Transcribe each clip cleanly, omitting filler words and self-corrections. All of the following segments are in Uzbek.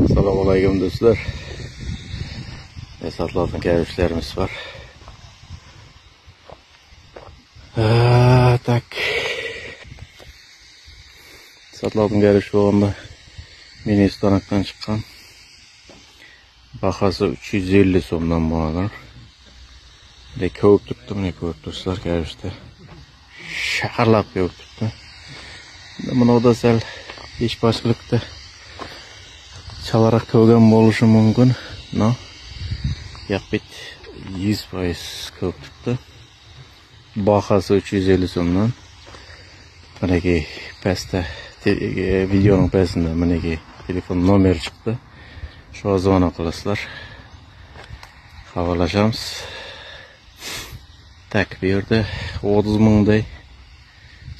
Assalamualaikum do'stlar. Sotiladigan kavishlarimiz bor. Tak. Sotiladigan kavish bo'lganda meni istanakdan chiqqan. Bahası 350 so'mdan bo'ladi. De ko'p turibdi, mana ko'p do'stlar kavishda. Shaharlab ko'p turibdi. Bunda sal ish boshqilikda çalarak ko'rgan bo'lishi mumkin. No. Yakbit 100% ko'p turibdi. Bahası 350 so'mdan. Manaki pastda videoning pastida manaki telefon nomeri chiqdi. Shu zvona qilasizlar. Havolashamiz. Tak bu yerda 30 mingday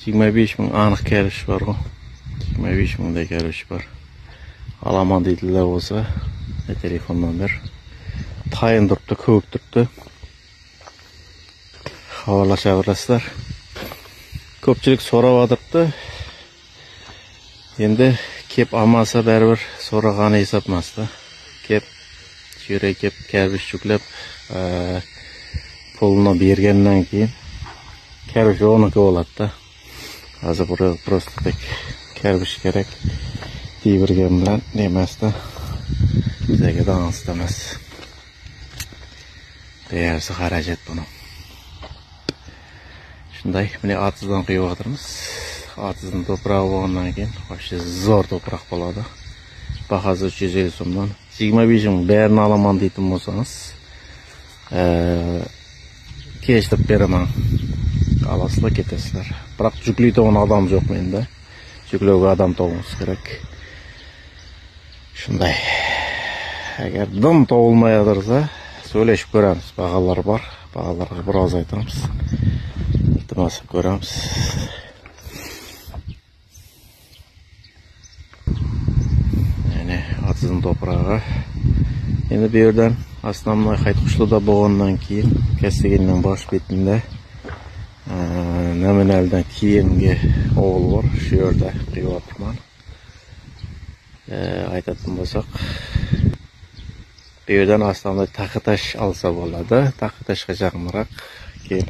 25 ming aniq kelish bor. 25 mingday kelish bor. Alaman deydilar bo'lsa, telefon nomer. Tayin turibdi, ko'p turibdi. Havolashaverasizlar. Ko'pchilik so'rayotibdi. Endi kep olmasa baribir so'ragani hisobmasda. Kep yerga kep kavish yuklab pulni bergandan keyin kavish o'niki bo'ladi-da. Hozir просто tak kavish kerak. Deyvergan bilan emasda. Bizga dansda emas. Deyarsi xarajat buni. Shunday, meni atizdan qiyotirmiz. Atizning to'prog'i bo'lgandan keyin o'sha zo'r to'proq bo'ladi. Bahasi 350 so'mdan 25 ming barini olaman deydim bo'lsangiz, kechtirib beraman. Alasizlar ketasizlar. Biroq jukli to'g'on odam yo'q menda. Juklovga odam topishimiz kerak. Shunday. Agar dim topilmayadirsa, söyleshib ko'ramiz. Bag'alar bor. Bag'alarga biroz aytamiz. Iltimos ko'ramiz. Yani atizning to'prog'i. Endi bu yerdan основной Haytqushlarda bo'lgandan keyin Kastaginning bosh betida nominaldan keyingi o'g'il bor. Shu yerda qiyotirman. Aytadigan bo'lsak, bu yerdan aslında Taqatash olsa bo'ladi. Taqatashga yaqinroq, keyin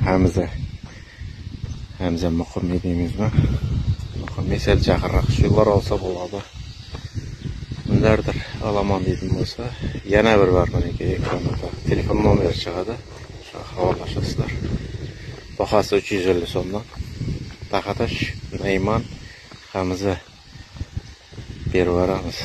Hamza Muqimmi deymizmi? Muqimmi sal yaqinroq shular olsa bo'ladi. Bunlardir olaman dedim bo'lsa, yana bir bor meniki ekranda telefon nomeri chiqadi. Shu havolashasizlar. Bahası 350 so'mdan. Taqatash, Nayman, Hamza berib beramiz.